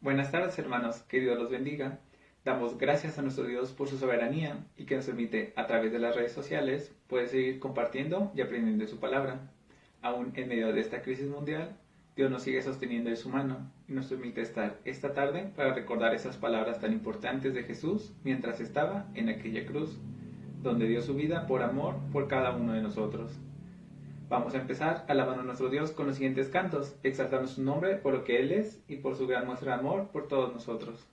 Buenas tardes, hermanos, que Dios los bendiga. Damos gracias a nuestro Dios por su soberanía y que nos permite, a través de las redes sociales, poder seguir compartiendo y aprendiendo de su palabra. Aún en medio de esta crisis mundial, Dios nos sigue sosteniendo de su mano y nos permite estar esta tarde para recordar esas palabras tan importantes de Jesús mientras estaba en aquella cruz, donde dio su vida por amor por cada uno de nosotros. Vamos a empezar alabando a nuestro Dios con los siguientes cantos, exaltando su nombre por lo que Él es y por su gran muestra de amor por todos nosotros.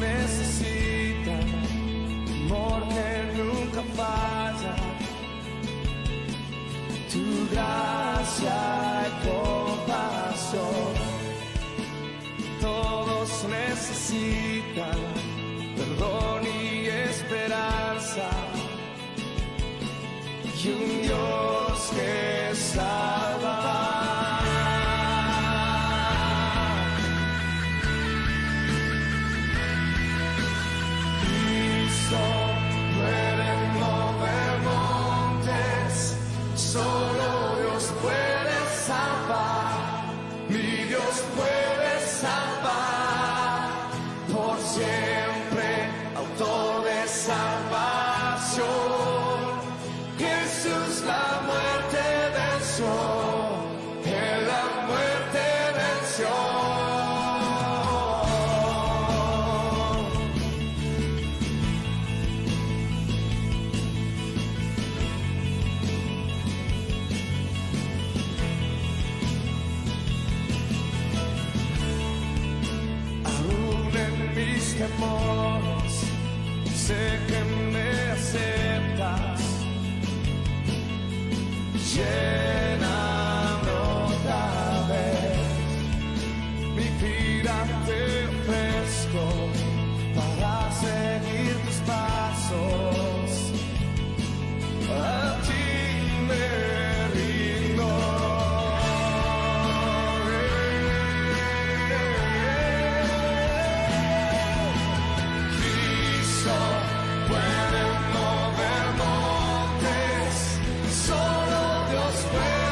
Necesitan amor que nunca falla, tu gracia y compasión. Todos necesitan perdón y esperanza, y un Dios que salva. Pueden mover montes, solo Dios puede salvar, mi Dios puede salvar, por siempre, autor de salvación. Jesús la muerte venció, Él la muerte venció. Mis temores, sé que me aceptas, lléname otra vez, mi vida te ofrezco para seguir tus pasos, a ti me rindo. Pueden mover montes, solo Dios puede.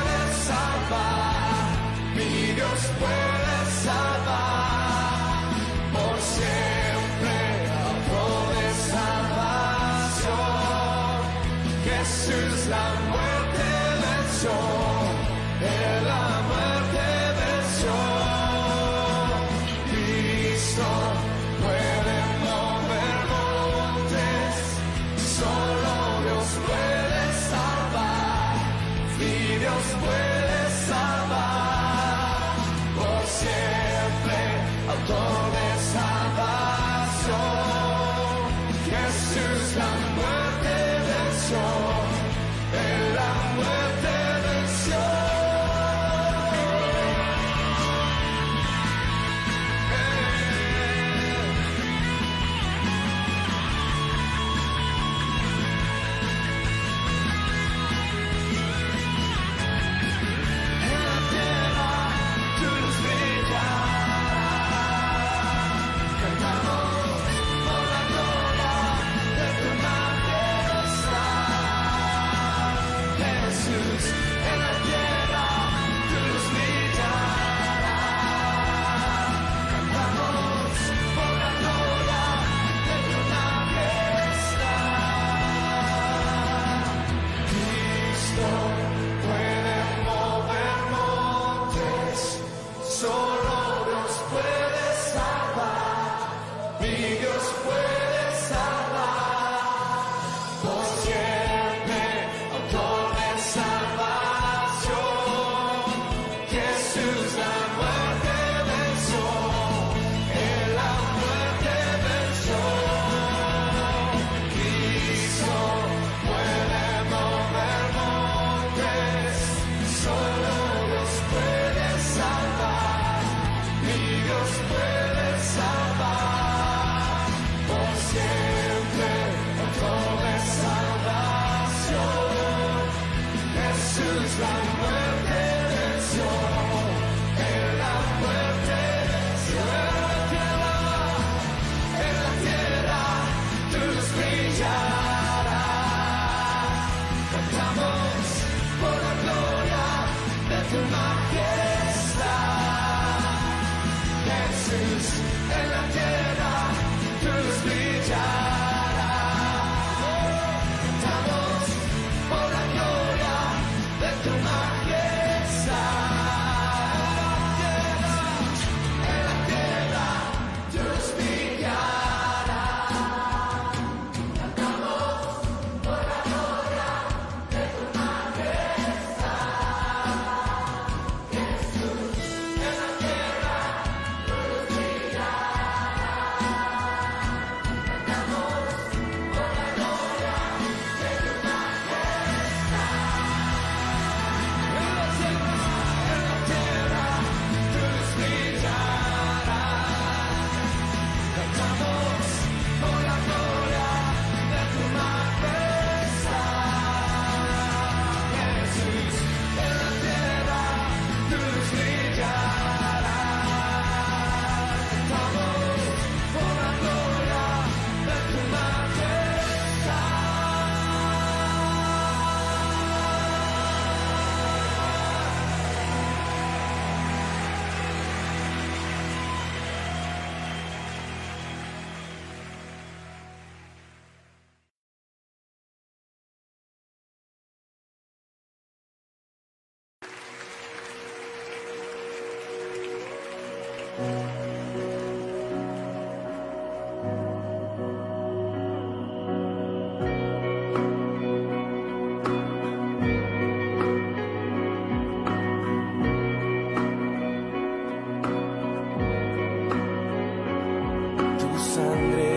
Tu sangre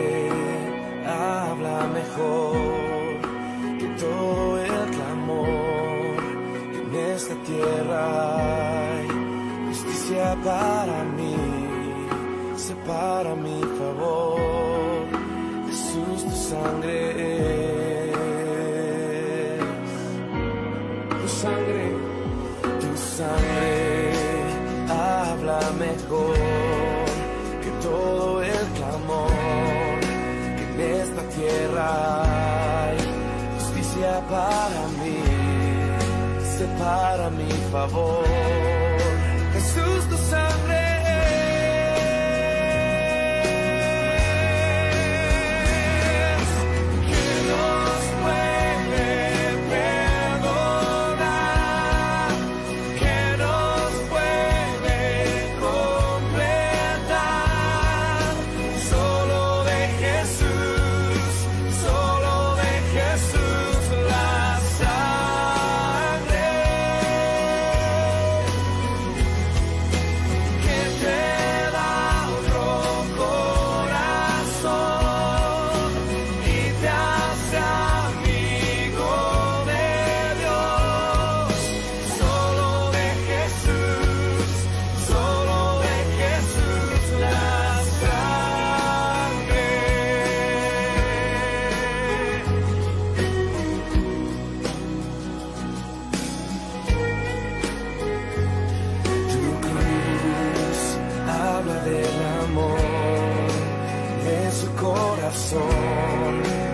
habla mejor que todo el clamor. Que en esta tierra hay justicia para mí, separa mi favor. Jesús, tu sangre habla mejor que todo el clamor. Que en esta tierra hay justicia para mí, separa mi favor. Jesús, tu sangre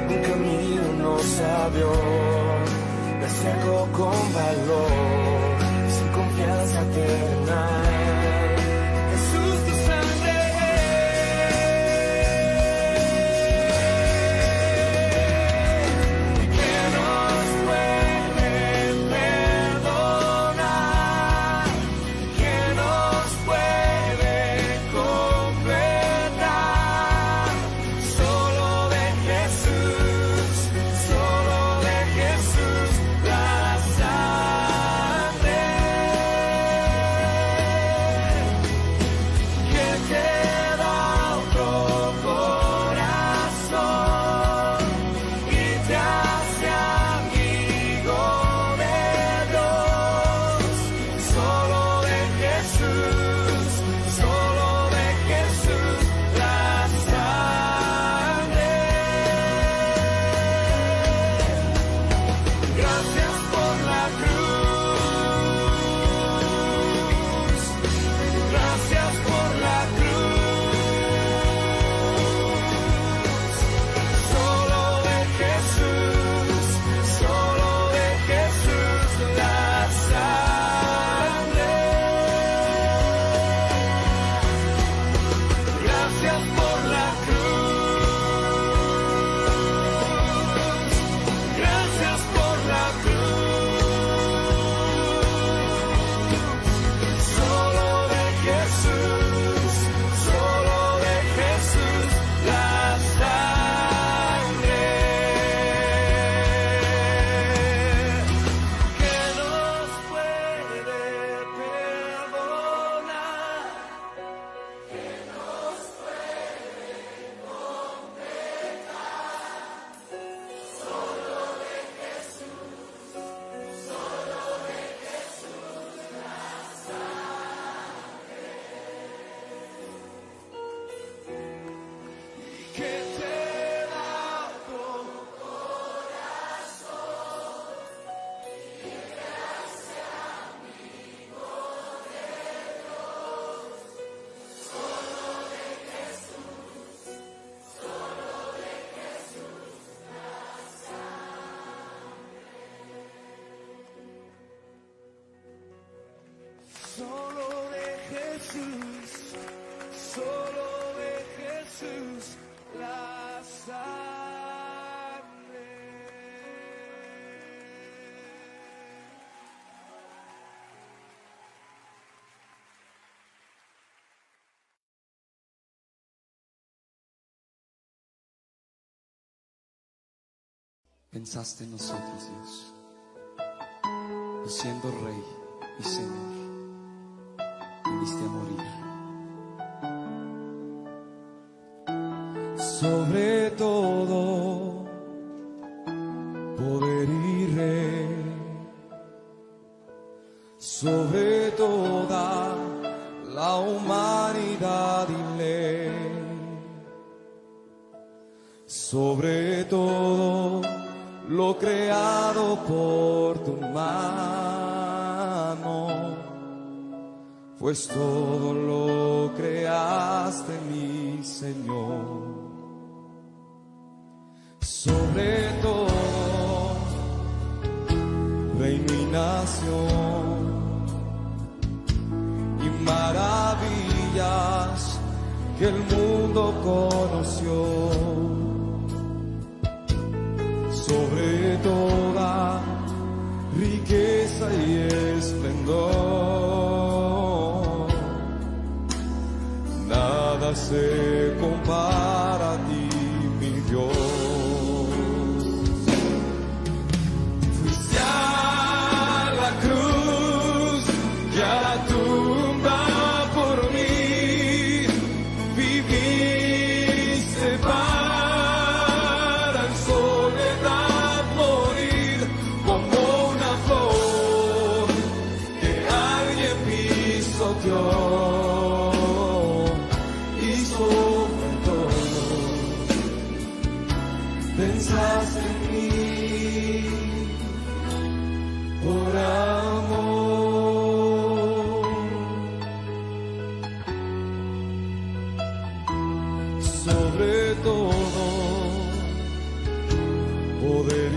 un camino no sabio, me acerco con valor, sin confianza terrenal. Jesús, tu sangre que nos puede perdonar, que nos puede completar. Solo de Jesús la sangre que te da otro corazón y te hace amigo de Dios. Solo de Jesús la sangre. Gracias por la cruz, gracias por la cruz. Solo de Jesús la sangre. Gracias por la cruz, gracias por la cruz. Solo de Jesús la sangre que nos puede perdonar. Que te da otro corazón y te hace amigo de Dios. Solo de Jesús la sangre. Solo de Jesús la sangre. pensaste en nosotros, Dios, y siendo Rey y Señor, viniste a morir. Sobre todo poder y rey, sobre toda la humanidad y ley, sobre todo lo creado por tu mano, pues todo lo creaste, mi Señor. Sobre todo, reino y nación, y maravillas que el mundo conoció, sobre toda riqueza y esplendor, nada se compara a ti, mi Dios. Fuiste a la cruz y a la tumba por mí, viviste para en soledad morir como una flor que alguien pisoteó, y sobre todo pensaste en mí por amor. Sobre todo poder y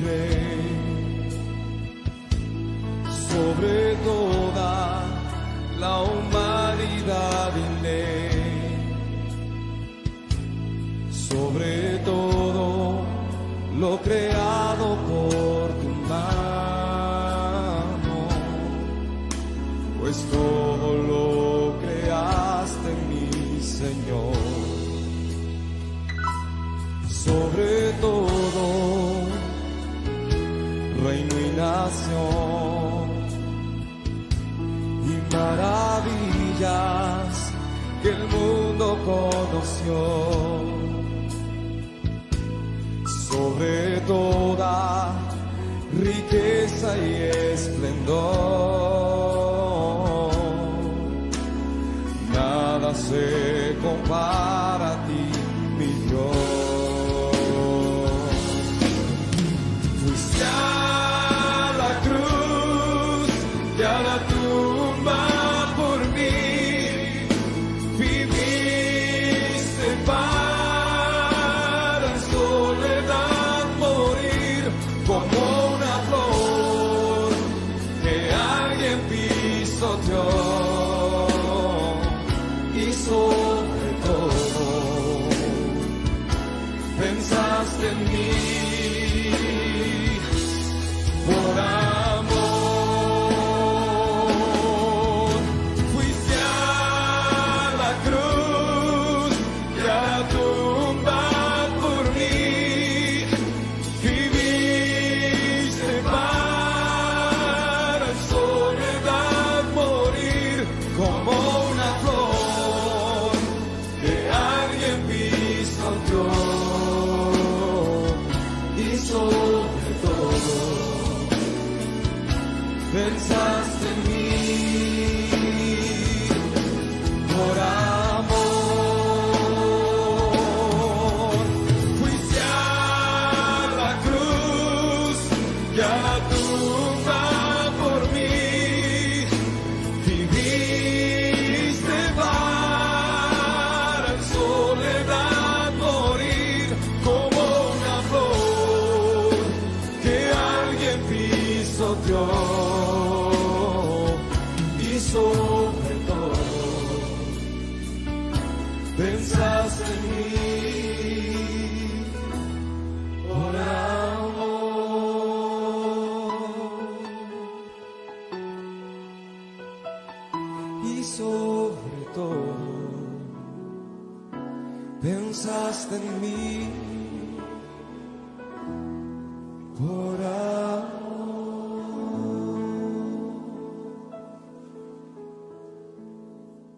rey, sobre toda la humanidad y ley, sobre todo lo creado por tu mano, pues todo lo creaste, mi Señor. Sobre todo, reino y nación, y maravillas que el mundo conoció, sobre toda riqueza y esplendor, nada se compara a ti, mi Dios. Fuiste a la cruz y a la tumba por mí, viviste para en soledad morir como una flor que alguien pisoteó, y sobre todo pensaste en mí por amor. Fuiste a la cruz y a la tumba por mí, viviste para en soledad morir como una flor que alguien pisoteó, y sobre todo pensaste en mí por amor. Fuiste a la cruz y a la tumba por mí, viviste para en soledad morir como una flor que alguien pisoteó, y sobre todo pensaste en mí por amor, y sobre todo pensaste en mí por amor.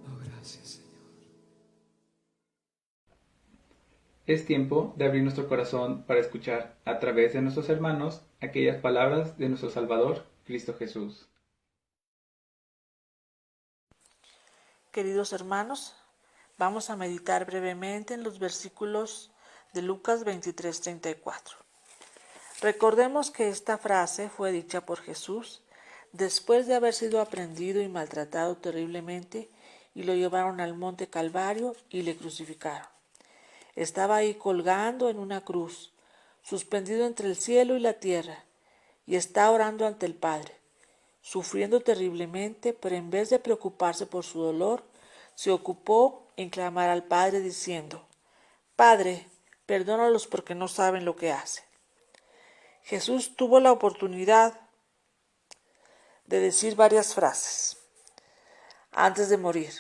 Oh, gracias, Señor. Es tiempo de abrir nuestro corazón para escuchar a través de nuestros hermanos aquellas palabras de nuestro Salvador, Cristo Jesús. Queridos hermanos, vamos a meditar brevemente en los versículos de Lucas 23:34. Recordemos que esta frase fue dicha por Jesús después de haber sido aprendido y maltratado terriblemente, y lo llevaron al monte Calvario y le crucificaron. Estaba ahí colgando en una cruz, suspendido entre el cielo y la tierra, y está orando ante el Padre, sufriendo terriblemente, pero en vez de preocuparse por su dolor, se ocupó en clamar al Padre diciendo: Padre, perdónalos porque no saben lo que hacen. Jesús tuvo la oportunidad de decir varias frases antes de morir.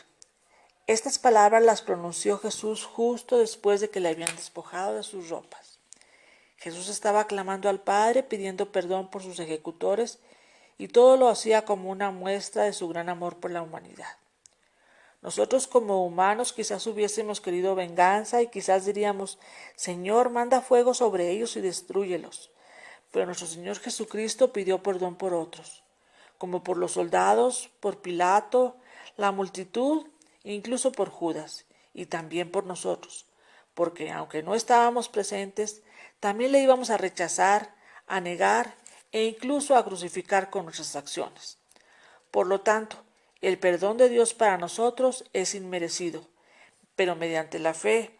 Estas palabras las pronunció Jesús justo después de que le habían despojado de sus ropas. Jesús estaba clamando al Padre, pidiendo perdón por sus ejecutores, y todo lo hacía como una muestra de su gran amor por la humanidad. Nosotros como humanos quizás hubiésemos querido venganza y quizás diríamos: Señor, manda fuego sobre ellos y destrúyelos. Pero nuestro Señor Jesucristo pidió perdón por otros, como por los soldados, por Pilato, la multitud, incluso por Judas, y también por nosotros, porque aunque no estábamos presentes, también le íbamos a rechazar, a negar e incluso a crucificar con nuestras acciones. Por lo tanto, el perdón de Dios para nosotros es inmerecido, pero mediante la fe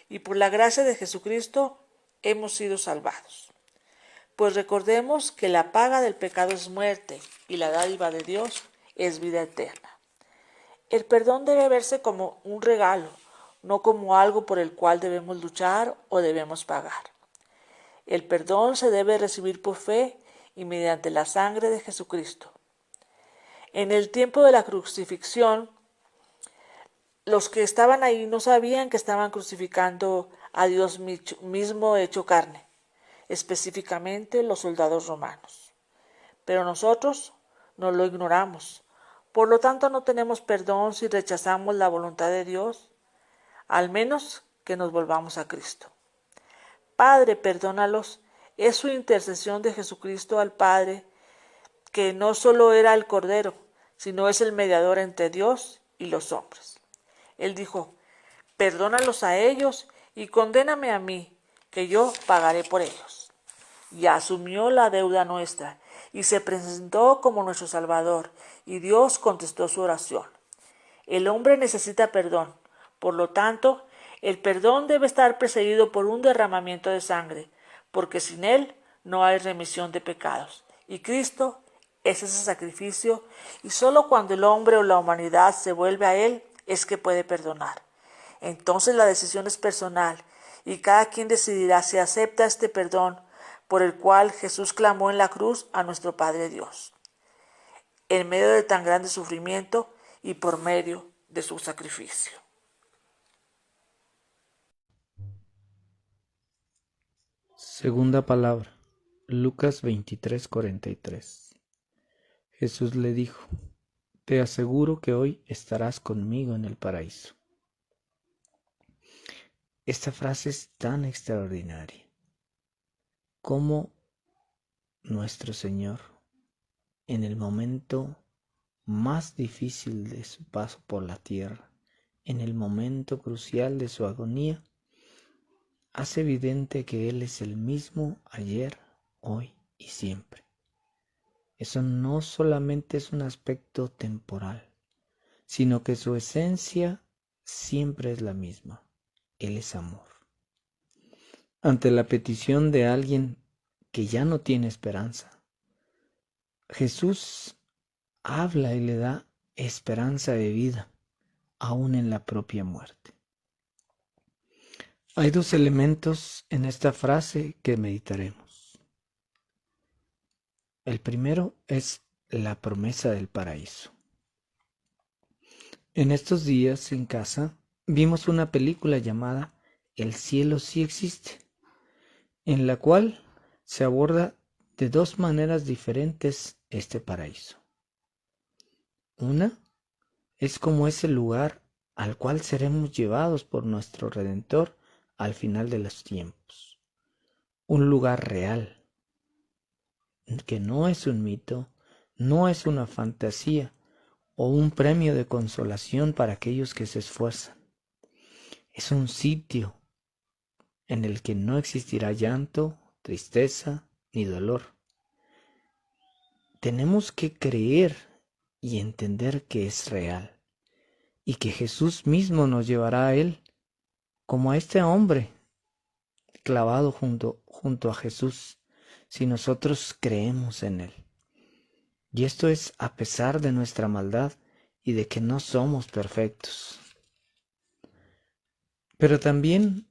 y por la gracia de Jesucristo hemos sido salvados. Pues recordemos que la paga del pecado es muerte y la dádiva de Dios es vida eterna. El perdón debe verse como un regalo, no como algo por el cual debemos luchar o debemos pagar. El perdón se debe recibir por fe y mediante la sangre de Jesucristo. En el tiempo de la crucifixión, los que estaban ahí no sabían que estaban crucificando a Dios mismo hecho carne, específicamente los soldados romanos. Pero nosotros no lo ignoramos. Por lo tanto, no tenemos perdón si rechazamos la voluntad de Dios, al menos que nos volvamos a Cristo. Padre, perdónalos, es su intercesión de Jesucristo al Padre, que no solo era el Cordero, sino es el mediador entre Dios y los hombres. Él dijo: perdónalos a ellos y condéname a mí, que yo pagaré por ellos. Y asumió la deuda nuestra, y se presentó como nuestro Salvador, y Dios contestó su oración. El hombre necesita perdón, por lo tanto, el perdón debe estar precedido por un derramamiento de sangre, porque sin él no hay remisión de pecados. Y Cristo es ese sacrificio, y solo cuando el hombre o la humanidad se vuelve a él es que puede perdonar. Entonces la decisión es personal, y cada quien decidirá si acepta este perdón por el cual Jesús clamó en la cruz a nuestro Padre Dios, en medio de tan grande sufrimiento y por medio de su sacrificio. Segunda palabra, Lucas 23:43. Jesús le dijo: Te aseguro que hoy estarás conmigo en el paraíso. Esta frase es tan extraordinaria. Cómo nuestro Señor, en el momento más difícil de su paso por la tierra, en el momento crucial de su agonía, hace evidente que Él es el mismo ayer, hoy y siempre. Eso no solamente es un aspecto temporal, sino que su esencia siempre es la misma. Él es amor. Ante la petición de alguien que ya no tiene esperanza, Jesús habla y le da esperanza de vida, aún en la propia muerte. Hay dos elementos en esta frase que meditaremos. El primero es la promesa del paraíso. En estos días en casa vimos una película llamada El cielo sí existe, en la cual se aborda de dos maneras diferentes este paraíso. Una es como ese lugar al cual seremos llevados por nuestro Redentor al final de los tiempos. Un lugar real, que no es un mito, no es una fantasía o un premio de consolación para aquellos que se esfuerzan. Es un sitio en el que no existirá llanto, tristeza ni dolor. Tenemos que creer y entender que es real y que Jesús mismo nos llevará a él, como a este hombre clavado junto a Jesús, si nosotros creemos en él. Y esto es a pesar de nuestra maldad y de que no somos perfectos. Pero también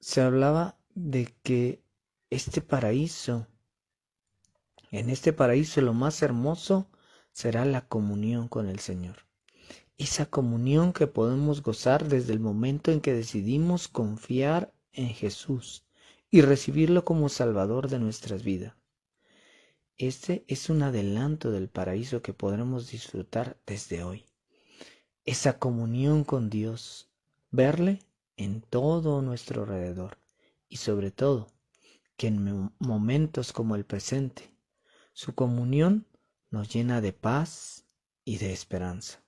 se hablaba de que en este paraíso lo más hermoso será la comunión con el Señor. Esa comunión que podemos gozar desde el momento en que decidimos confiar en Jesús y recibirlo como Salvador de nuestras vidas. Este es un adelanto del paraíso que podremos disfrutar desde hoy. Esa comunión con Dios, verle en todo nuestro alrededor y sobre todo que en momentos como el presente, su comunión nos llena de paz y de esperanza.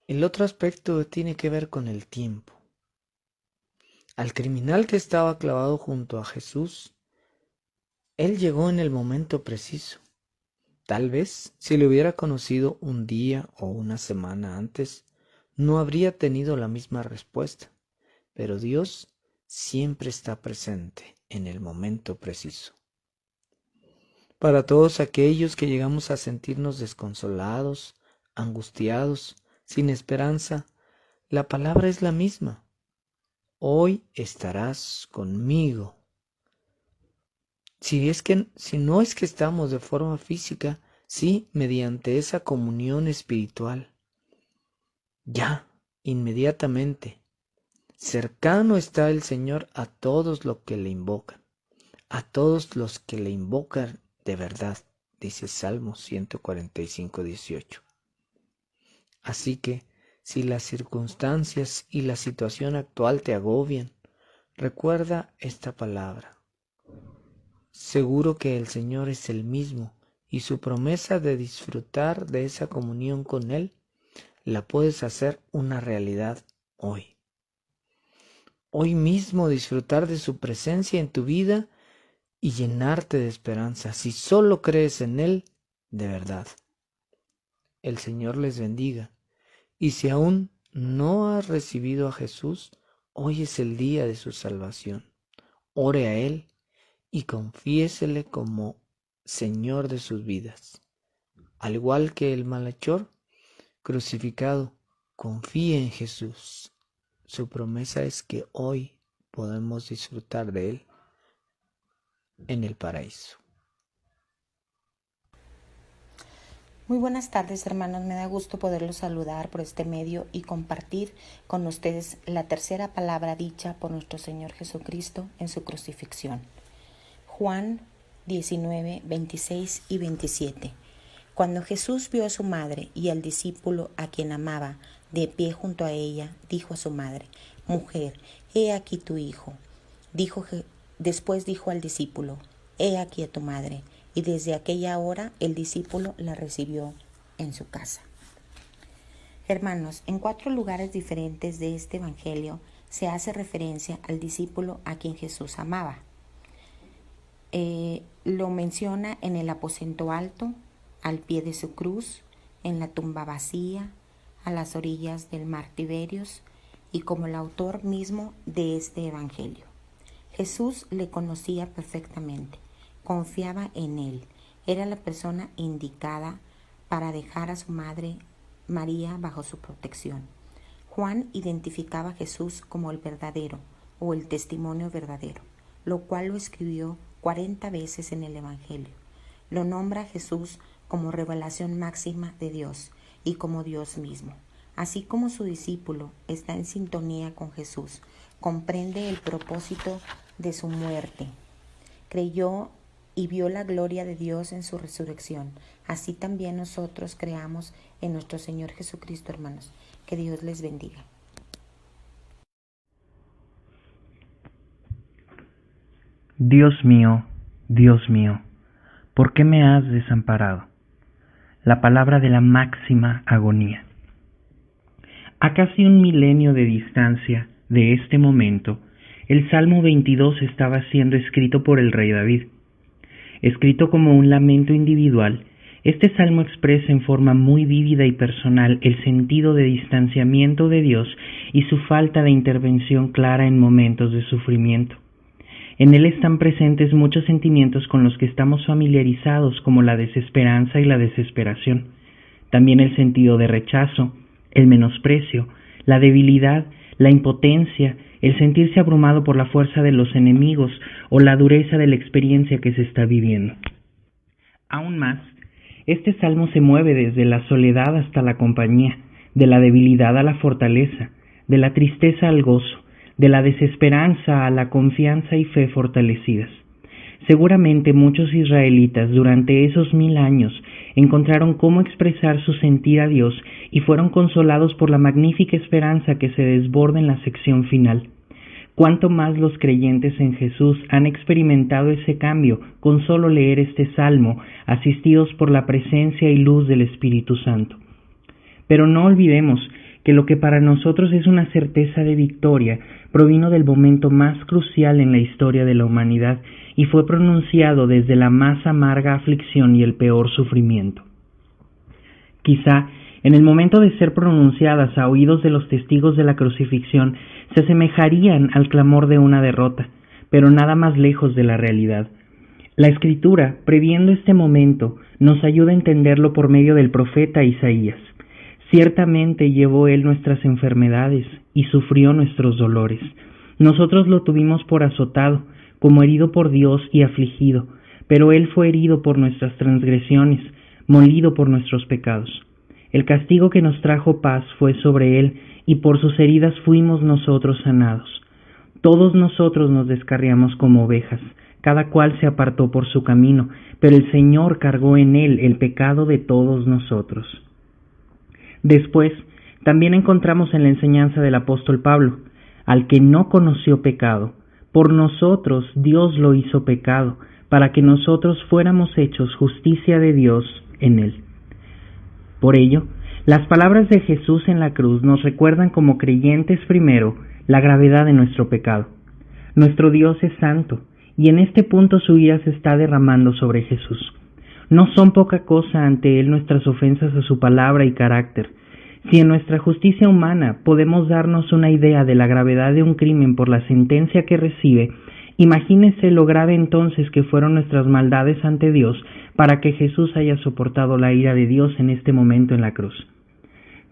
El otro aspecto tiene que ver con el tiempo. Al criminal que estaba clavado junto a Jesús, él llegó en el momento preciso. Tal vez, si le hubiera conocido un día o una semana antes, no habría tenido la misma respuesta. Pero Dios siempre está presente en el momento preciso. Para todos aquellos que llegamos a sentirnos desconsolados, angustiados, sin esperanza, la palabra es la misma. Hoy estarás conmigo. Si no es que estamos de forma física, sí mediante esa comunión espiritual. Ya, inmediatamente, cercano está el Señor a todos los que le invocan, a todos los que le invocan de verdad, dice Salmo 145, 18. Así que, si las circunstancias y la situación actual te agobian, recuerda esta palabra. Seguro que el Señor es el mismo y su promesa de disfrutar de esa comunión con Él la puedes hacer una realidad hoy. Hoy mismo disfrutar de su presencia en tu vida y llenarte de esperanza si solo crees en Él de verdad. El Señor les bendiga. Y si aún no has recibido a Jesús, hoy es el día de su salvación. Ore a Él y confiésele como Señor de sus vidas. Al igual que el malhechor crucificado, confíe en Jesús. Su promesa es que hoy podemos disfrutar de Él en el paraíso. Muy buenas tardes, hermanos. Me da gusto poderlos saludar por este medio y compartir con ustedes la tercera palabra dicha por nuestro Señor Jesucristo en su crucifixión. Juan 19, 26 y 27. Cuando Jesús vio a su madre y al discípulo a quien amaba de pie junto a ella, dijo a su madre: Mujer, he aquí tu hijo. Después dijo al discípulo: He aquí a tu madre. Y desde aquella hora el discípulo la recibió en su casa. Hermanos, en 4 lugares diferentes de este evangelio se hace referencia al discípulo a quien Jesús amaba. Lo menciona en el aposento alto, al pie de su cruz, en la tumba vacía, a las orillas del mar Tiberios y como el autor mismo de este evangelio. Jesús le conocía perfectamente. Confiaba en él. Era la persona indicada para dejar a su madre María bajo su protección. Juan identificaba a Jesús como el verdadero o el testimonio verdadero, lo cual lo escribió 40 veces en el Evangelio. Lo nombra a Jesús como revelación máxima de Dios y como Dios mismo. Así como su discípulo está en sintonía con Jesús, comprende el propósito de su muerte creyó y vio la gloria de Dios en su resurrección. Así también nosotros creamos en nuestro Señor Jesucristo, hermanos. Que Dios les bendiga. Dios mío, ¿por qué me has desamparado? La palabra de la máxima agonía. A casi un milenio de distancia de este momento, el Salmo 22 estaba siendo escrito por el rey David. Escrito como un lamento individual, este salmo expresa en forma muy vívida y personal el sentido de distanciamiento de Dios y su falta de intervención clara en momentos de sufrimiento. En él están presentes muchos sentimientos con los que estamos familiarizados, como la desesperanza y la desesperación. También el sentido de rechazo, el menosprecio, la debilidad, la impotencia, el sentirse abrumado por la fuerza de los enemigos o la dureza de la experiencia que se está viviendo. Aún más, este salmo se mueve desde la soledad hasta la compañía, de la debilidad a la fortaleza, de la tristeza al gozo, de la desesperanza a la confianza y fe fortalecidas. Seguramente muchos israelitas durante esos 1000 años encontraron cómo expresar su sentir a Dios y fueron consolados por la magnífica esperanza que se desborda en la sección final. Cuánto más los creyentes en Jesús han experimentado ese cambio con solo leer este salmo, asistidos por la presencia y luz del Espíritu Santo. Pero no olvidemos que lo que para nosotros es una certeza de victoria provino del momento más crucial en la historia de la humanidad y fue pronunciado desde la más amarga aflicción y el peor sufrimiento. Quizá, en el momento de ser pronunciadas a oídos de los testigos de la crucifixión, se asemejarían al clamor de una derrota, pero nada más lejos de la realidad. La Escritura, previendo este momento, nos ayuda a entenderlo por medio del profeta Isaías. Ciertamente llevó él nuestras enfermedades y sufrió nuestros dolores. Nosotros lo tuvimos por azotado, como herido por Dios y afligido, pero él fue herido por nuestras transgresiones, molido por nuestros pecados. El castigo que nos trajo paz fue sobre él, y por sus heridas fuimos nosotros sanados. Todos nosotros nos descarriamos como ovejas, cada cual se apartó por su camino, pero el Señor cargó en él el pecado de todos nosotros. Después, también encontramos en la enseñanza del apóstol Pablo, al que no conoció pecado, por nosotros Dios lo hizo pecado, para que nosotros fuéramos hechos justicia de Dios en él. Por ello, las palabras de Jesús en la cruz nos recuerdan como creyentes primero la gravedad de nuestro pecado. Nuestro Dios es santo, y en este punto su ira se está derramando sobre Jesús. No son poca cosa ante él nuestras ofensas a su palabra y carácter. Si en nuestra justicia humana podemos darnos una idea de la gravedad de un crimen por la sentencia que recibe, imagínese lo grave entonces que fueron nuestras maldades ante Dios para que Jesús haya soportado la ira de Dios en este momento en la cruz.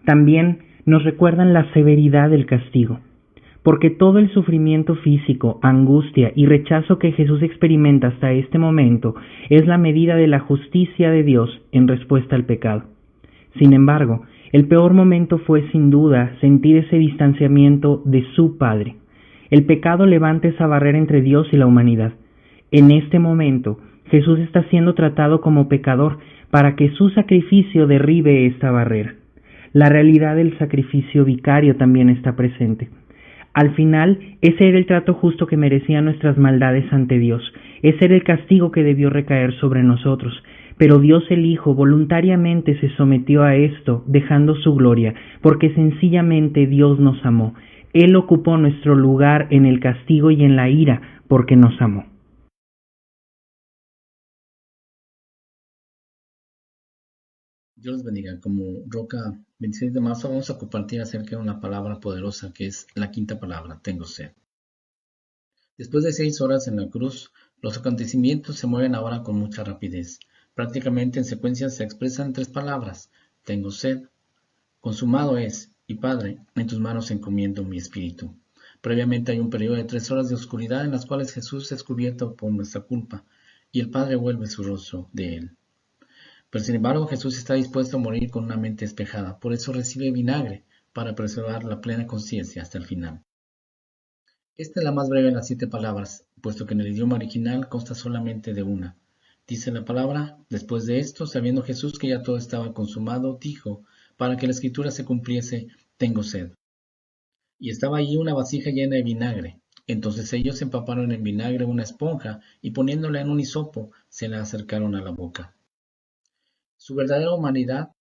También nos recuerdan la severidad del castigo, porque todo el sufrimiento físico, angustia y rechazo que Jesús experimenta hasta este momento es la medida de la justicia de Dios en respuesta al pecado. Sin embargo, el peor momento fue sin duda sentir ese distanciamiento de su Padre. El pecado levanta esa barrera entre Dios y la humanidad. En este momento, Jesús está siendo tratado como pecador para que su sacrificio derribe esta barrera. La realidad del sacrificio vicario también está presente. Al final, ese era el trato justo que merecían nuestras maldades ante Dios. Ese era el castigo que debió recaer sobre nosotros. Pero Dios el Hijo voluntariamente se sometió a esto, dejando su gloria, porque sencillamente Dios nos amó. Él ocupó nuestro lugar en el castigo y en la ira, porque nos amó. Dios los bendiga. Como Roca 26 de marzo vamos a compartir acerca de una palabra poderosa que es la quinta palabra, tengo sed. Después de 6 horas en la cruz, los acontecimientos se mueven ahora con mucha rapidez. Prácticamente en secuencia se expresan 3 palabras, tengo sed, consumado es, y Padre, en tus manos encomiendo mi espíritu. Previamente hay un periodo de 3 horas de oscuridad en las cuales Jesús es cubierto por nuestra culpa, y el Padre vuelve su rostro de él. Pero sin embargo Jesús está dispuesto a morir con una mente despejada, por eso recibe vinagre, para preservar la plena conciencia hasta el final. Esta es la más breve de las 7 palabras, puesto que en el idioma original consta solamente de una. Dice la palabra: después de esto, sabiendo Jesús que ya todo estaba consumado, dijo, para que la escritura se cumpliese: tengo sed. Y estaba allí una vasija llena de vinagre. Entonces ellos empaparon en vinagre una esponja y poniéndola en un hisopo, se la acercaron a la boca. Su verdadera humanidad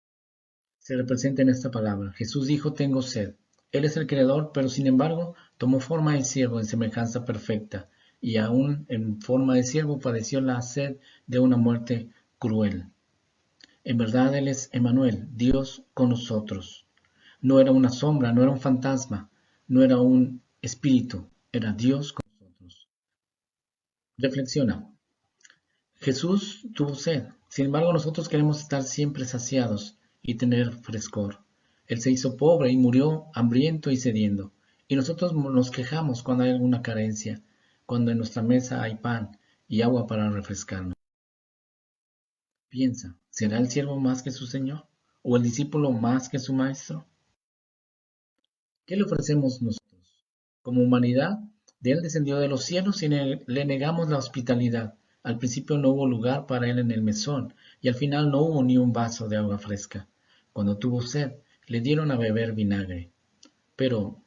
se representa en esta palabra. Jesús dijo: tengo sed. Él es el Creador, pero sin embargo tomó forma de siervo en semejanza perfecta, y aún en forma de siervo padeció la sed de una muerte cruel. En verdad Él es Emmanuel, Dios con nosotros. No era una sombra, no era un fantasma, no era un espíritu, era Dios con nosotros. Reflexiona. Jesús tuvo sed, sin embargo nosotros queremos estar siempre saciados y tener frescor. Él se hizo pobre y murió hambriento y sediento. Y nosotros nos quejamos cuando hay alguna carencia, cuando en nuestra mesa hay pan y agua para refrescarnos. Piensa, ¿será el siervo más que su Señor? ¿O el discípulo más que su Maestro? ¿Qué le ofrecemos nosotros? Como humanidad, de Él descendió de los cielos y le negamos la hospitalidad. Al principio no hubo lugar para Él en el mesón y al final no hubo ni un vaso de agua fresca. Cuando tuvo sed, le dieron a beber vinagre. Pero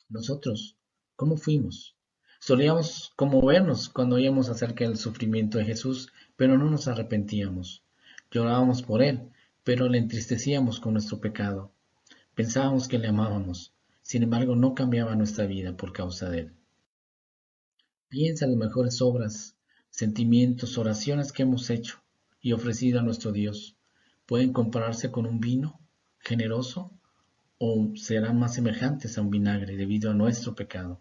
nosotros, ¿cómo fuimos? Solíamos conmovernos cuando oíamos acerca del sufrimiento de Jesús, pero no nos arrepentíamos. Llorábamos por Él, pero le entristecíamos con nuestro pecado. Pensábamos que le amábamos, sin embargo no cambiaba nuestra vida por causa de Él. Piensa en las mejores obras, sentimientos, oraciones que hemos hecho y ofrecido a nuestro Dios. ¿Pueden compararse con un vino generoso o serán más semejantes a un vinagre debido a nuestro pecado?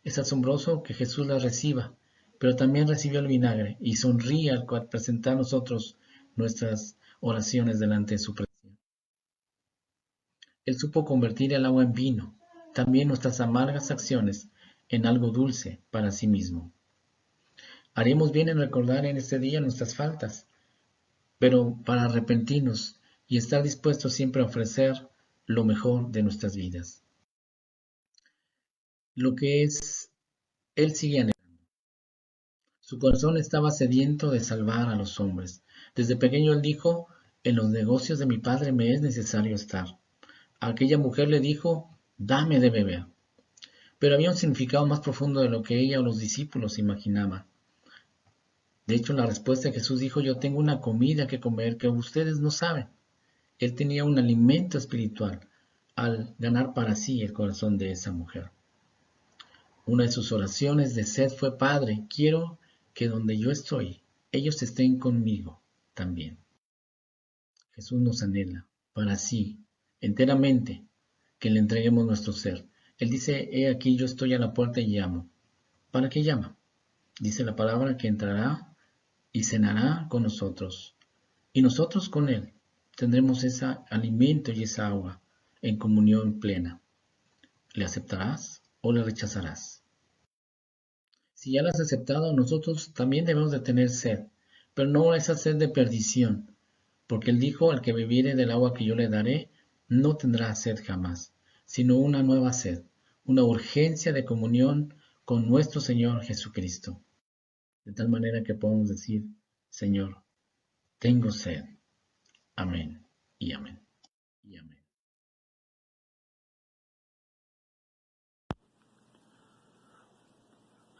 Es asombroso que Jesús las reciba, pero también recibió el vinagre y sonríe al presentar nosotros nuestras oraciones delante de su presencia. Él supo convertir el agua en vino, también nuestras amargas acciones en algo dulce para sí mismo. Haríamos bien en recordar en este día nuestras faltas, pero para arrepentirnos y estar dispuestos siempre a ofrecer lo mejor de nuestras vidas. Lo que es, Él sigue anhelando. Su corazón estaba sediento de salvar a los hombres. Desde pequeño Él dijo: en los negocios de mi Padre me es necesario estar. A aquella mujer le dijo: dame de beber. Pero había un significado más profundo de lo que ella o los discípulos imaginaban. De hecho, la respuesta de Jesús dijo: yo tengo una comida que comer que ustedes no saben. Él tenía un alimento espiritual al ganar para sí el corazón de esa mujer. Una de sus oraciones de sed fue: Padre, quiero que donde yo estoy, ellos estén conmigo también. Jesús nos anhela para sí, enteramente, que le entreguemos nuestro ser. Él dice: he aquí yo estoy a la puerta y llamo. ¿Para qué llama? Dice la palabra que entrará y cenará con nosotros. Y nosotros con Él tendremos ese alimento y esa agua en comunión plena. ¿Le aceptarás o le rechazarás? Si ya la has aceptado, nosotros también debemos de tener sed, pero no esa sed de perdición, porque Él dijo: el que bebiere del agua que yo le daré, no tendrá sed jamás, sino una nueva sed, una urgencia de comunión con nuestro Señor Jesucristo. De tal manera que podemos decir: Señor, tengo sed. Amén y amén y amén.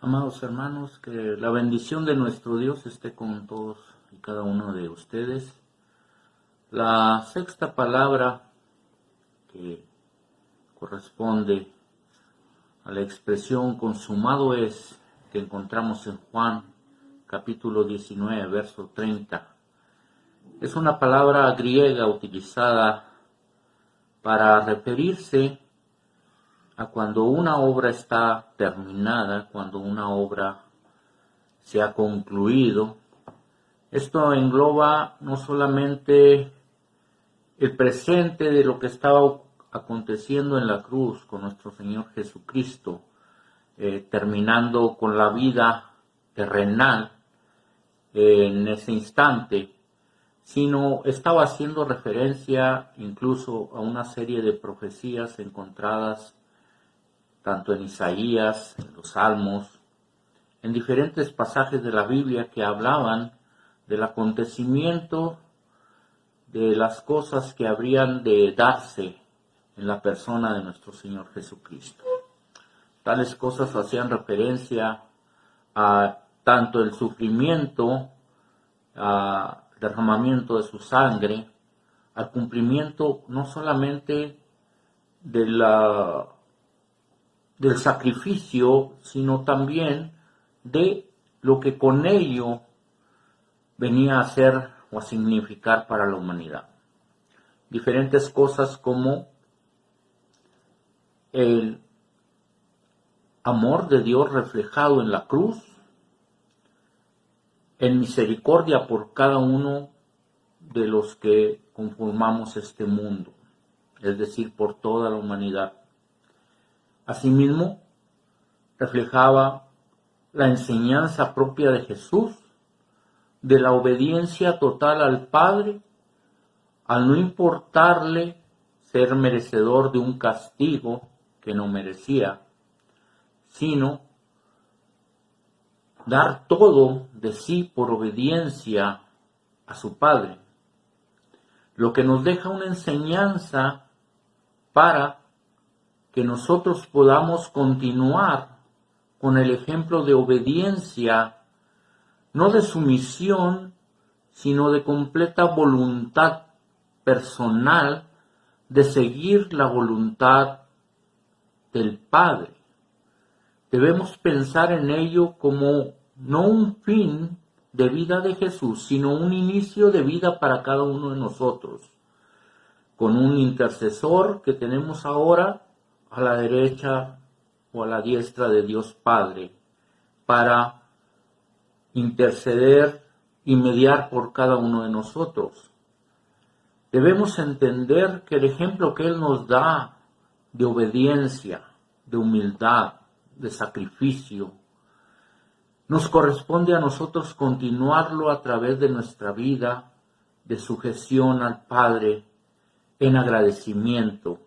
Amados hermanos, que la bendición de nuestro Dios esté con todos y cada uno de ustedes. La sexta palabra que corresponde a la expresión consumado es, que encontramos en Juan capítulo 19, verso 30. Es una palabra griega utilizada para referirse a cuando una obra está terminada, cuando una obra se ha concluido. Esto engloba no solamente el presente de lo que estaba aconteciendo en la cruz con nuestro Señor Jesucristo, terminando con la vida terrenal en ese instante, sino estaba haciendo referencia incluso a una serie de profecías encontradas tanto en Isaías, en los Salmos, en diferentes pasajes de la Biblia que hablaban del acontecimiento de las cosas que habrían de darse en la persona de nuestro Señor Jesucristo. Tales cosas hacían referencia a tanto el sufrimiento, al derramamiento de su sangre, al cumplimiento no solamente del sacrificio, sino también de lo que con ello venía a ser o a significar para la humanidad. Diferentes cosas como el amor de Dios reflejado en la cruz, en misericordia por cada uno de los que conformamos este mundo, es decir, por toda la humanidad. Asimismo, reflejaba la enseñanza propia de Jesús, de la obediencia total al Padre, al no importarle ser merecedor de un castigo que no merecía, sino dar todo de sí por obediencia a su Padre, lo que nos deja una enseñanza para que nosotros podamos continuar con el ejemplo de obediencia, no de sumisión, sino de completa voluntad personal de seguir la voluntad del Padre. Debemos pensar en ello como no un fin de vida de Jesús, sino un inicio de vida para cada uno de nosotros, con un intercesor que tenemos ahora a la derecha o a la diestra de Dios Padre, para interceder y mediar por cada uno de nosotros. Debemos entender que el ejemplo que Él nos da de obediencia, de humildad, de sacrificio, nos corresponde a nosotros continuarlo a través de nuestra vida de sujeción al Padre en agradecimiento,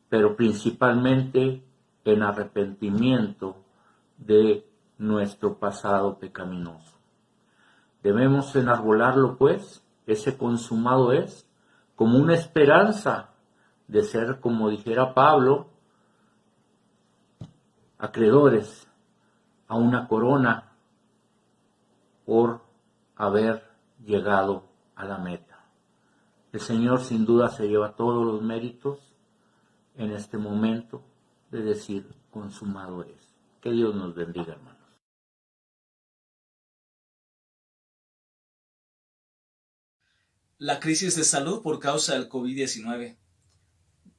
pero principalmente en arrepentimiento de nuestro pasado pecaminoso. Debemos enarbolarlo, pues, ese consumado es, como una esperanza de ser, como dijera Pablo, acreedores a una corona por haber llegado a la meta. El Señor sin duda se lleva todos los méritos en este momento de decir consumado es. Que Dios nos bendiga, hermanos. La crisis de salud por causa del COVID-19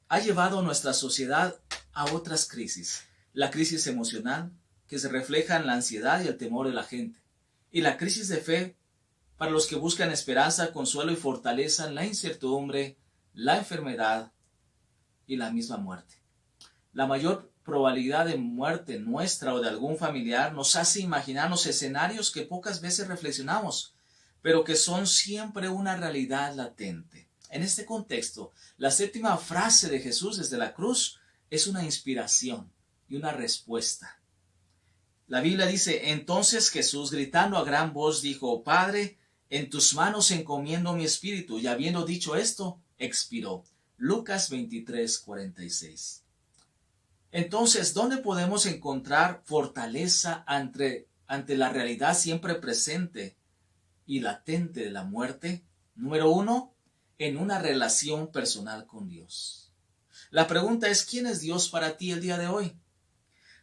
ha llevado a nuestra sociedad a otras crisis. La crisis emocional, que se refleja en la ansiedad y el temor de la gente. Y la crisis de fe, para los que buscan esperanza, consuelo y fortaleza en la incertidumbre, la enfermedad y la misma muerte. La mayor probabilidad de muerte nuestra o de algún familiar nos hace imaginarnos escenarios que pocas veces reflexionamos, pero que son siempre una realidad latente. En este contexto, la séptima frase de Jesús desde la cruz es una inspiración y una respuesta. La Biblia dice, entonces Jesús, gritando a gran voz, dijo, Padre, en tus manos encomiendo mi espíritu. Y habiendo dicho esto, expiró. Lucas 23:46. Entonces, ¿dónde podemos encontrar fortaleza ante la realidad siempre presente y latente de la muerte? Número 1, en una relación personal con Dios. La pregunta es, ¿quién es Dios para ti el día de hoy?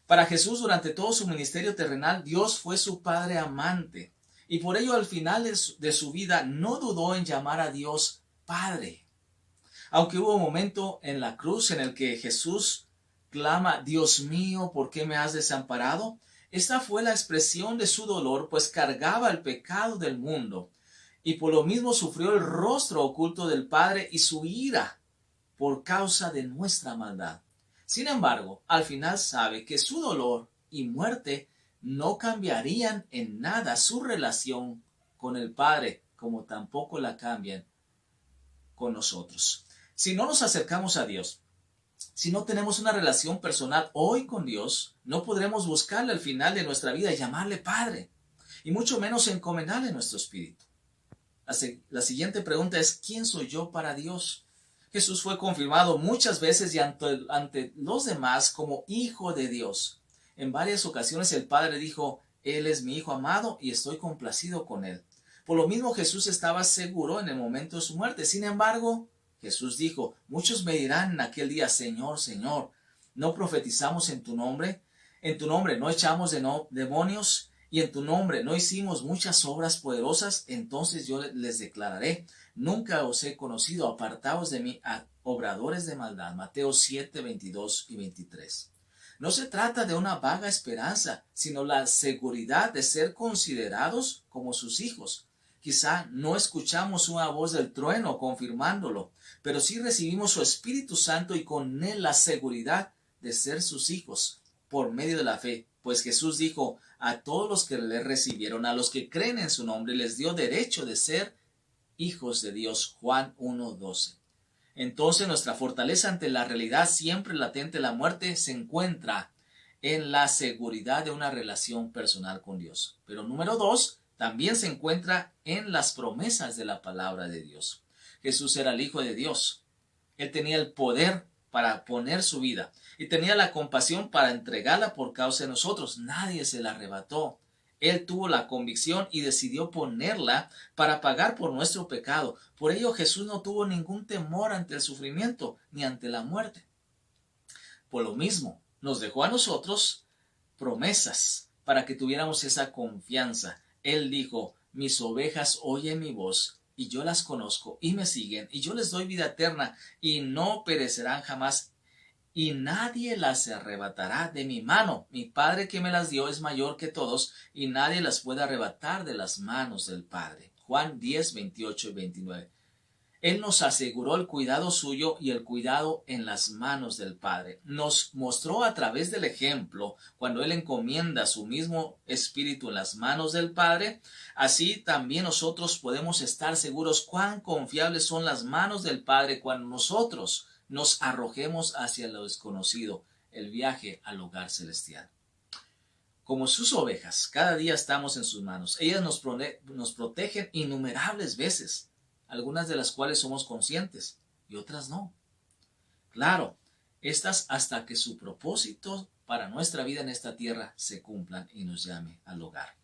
Para Jesús, durante todo su ministerio terrenal, Dios fue su Padre amante, y por ello al final de su vida no dudó en llamar a Dios Padre. Aunque hubo un momento en la cruz en el que Jesús clama, Dios mío, ¿por qué me has desamparado? Esta fue la expresión de su dolor, pues cargaba el pecado del mundo, y por lo mismo sufrió el rostro oculto del Padre y su ira por causa de nuestra maldad. Sin embargo, al final sabe que su dolor y muerte no cambiarían en nada su relación con el Padre, como tampoco la cambian con nosotros. Si no nos acercamos a Dios, Si no tenemos una relación personal hoy con Dios, no podremos buscarle al final de nuestra vida y llamarle Padre, y mucho menos encomendarle nuestro espíritu. La siguiente pregunta es, ¿quién soy yo para Dios? Jesús fue confirmado muchas veces y ante los demás como Hijo de Dios. En varias ocasiones el Padre dijo, Él es mi Hijo amado y estoy complacido con Él. Por lo mismo Jesús estaba seguro en el momento de su muerte. Sin embargo, Jesús dijo, muchos me dirán en aquel día, Señor, Señor, ¿no profetizamos en tu nombre? En tu nombre no echamos demonios y en tu nombre no hicimos muchas obras poderosas. Entonces yo les declararé, nunca os he conocido, apartaos de mí, obradores de maldad. Mateo 7, 22 y 23. No se trata de una vaga esperanza, sino la seguridad de ser considerados como sus hijos. Quizá no escuchamos una voz del trueno confirmándolo, pero sí recibimos su Espíritu Santo y con él la seguridad de ser sus hijos por medio de la fe. Pues Jesús dijo, a todos los que le recibieron, a los que creen en su nombre, les dio derecho de ser hijos de Dios. Juan 1:12. Entonces nuestra fortaleza ante la realidad siempre latente de la muerte se encuentra en la seguridad de una relación personal con Dios. Pero número 2, también se encuentra en las promesas de la palabra de Dios. Jesús era el Hijo de Dios. Él tenía el poder para poner su vida y tenía la compasión para entregarla por causa de nosotros. Nadie se la arrebató. Él tuvo la convicción y decidió ponerla para pagar por nuestro pecado. Por ello Jesús no tuvo ningún temor ante el sufrimiento ni ante la muerte. Por lo mismo, nos dejó a nosotros promesas para que tuviéramos esa confianza. Él dijo, mis ovejas oyen mi voz y yo las conozco y me siguen y yo les doy vida eterna y no perecerán jamás y nadie las arrebatará de mi mano. Mi Padre que me las dio es mayor que todos y nadie las puede arrebatar de las manos del Padre. Juan 10, 28 y 29. Él nos aseguró el cuidado suyo y el cuidado en las manos del Padre. Nos mostró a través del ejemplo, cuando Él encomienda su mismo espíritu en las manos del Padre, así también nosotros podemos estar seguros cuán confiables son las manos del Padre cuando nosotros nos arrojemos hacia lo desconocido, el viaje al hogar celestial. Como sus ovejas, cada día estamos en sus manos. Ellas nos protegen innumerables veces, algunas de las cuales somos conscientes y otras no. Claro, estas hasta que su propósito para nuestra vida en esta tierra se cumplan y nos llame al hogar.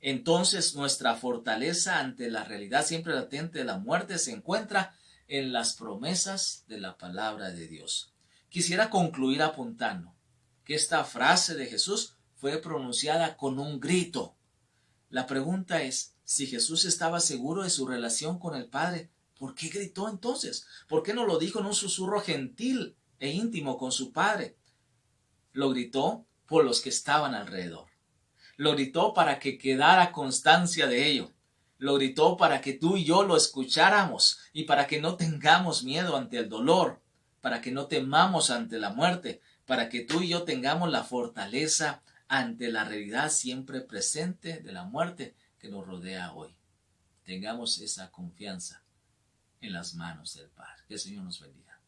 Entonces nuestra fortaleza ante la realidad siempre latente de la muerte se encuentra en las promesas de la palabra de Dios. Quisiera concluir apuntando que esta frase de Jesús fue pronunciada con un grito. La pregunta es, si Jesús estaba seguro de su relación con el Padre, ¿por qué gritó entonces? ¿Por qué no lo dijo en un susurro gentil e íntimo con su Padre? Lo gritó por los que estaban alrededor. Lo gritó para que quedara constancia de ello. Lo gritó para que tú y yo lo escucháramos y para que no tengamos miedo ante el dolor, para que no temamos ante la muerte, para que tú y yo tengamos la fortaleza ante la realidad siempre presente de la muerte que nos rodea hoy. Tengamos esa confianza en las manos del Padre. Que el Señor nos bendiga.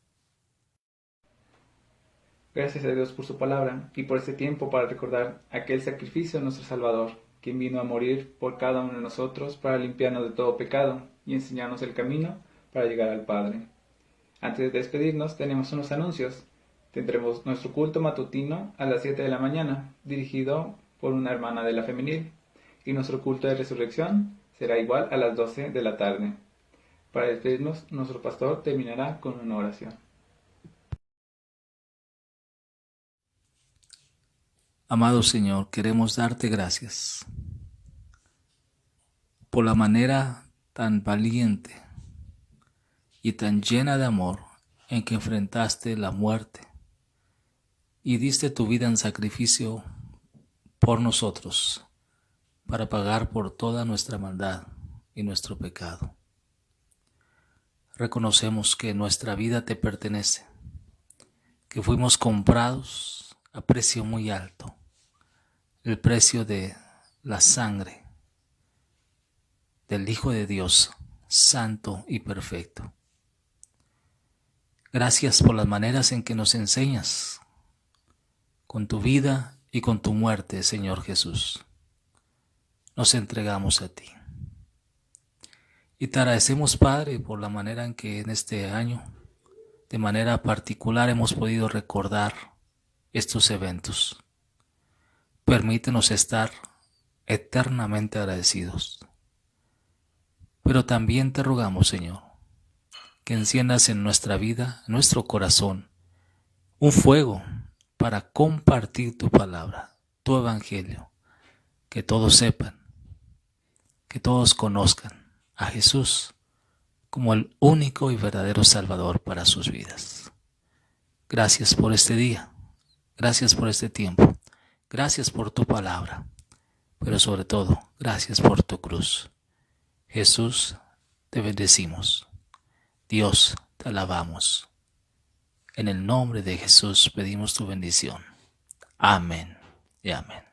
Gracias a Dios por su palabra y por este tiempo para recordar aquel sacrificio de nuestro Salvador, quien vino a morir por cada uno de nosotros para limpiarnos de todo pecado y enseñarnos el camino para llegar al Padre. Antes de despedirnos, tenemos unos anuncios. Tendremos nuestro culto matutino a las 7 de la mañana, dirigido por una hermana de la femenil, y nuestro culto de resurrección será igual a las 12 de la tarde. Para despedirnos, nuestro pastor terminará con una oración. Amado Señor, queremos darte gracias por la manera tan valiente y tan llena de amor en que enfrentaste la muerte y diste tu vida en sacrificio por nosotros para pagar por toda nuestra maldad y nuestro pecado. Reconocemos que nuestra vida te pertenece, que fuimos comprados a precio muy alto, el precio de la sangre del Hijo de Dios, santo y perfecto. Gracias por las maneras en que nos enseñas, con tu vida y con tu muerte, Señor Jesús. Nos entregamos a ti. Y te agradecemos, Padre, por la manera en que en este año, de manera particular, hemos podido recordar estos eventos. Permítenos estar eternamente agradecidos. Pero también te rogamos, Señor, que enciendas en nuestra vida, en nuestro corazón, un fuego para compartir tu palabra, tu evangelio, que todos sepan, que todos conozcan a Jesús como el único y verdadero Salvador para sus vidas. Gracias por este día, gracias por este tiempo, gracias por tu palabra, pero sobre todo, gracias por tu cruz. Jesús, te bendecimos. Dios, te alabamos. En el nombre de Jesús pedimos tu bendición. Amén y amén.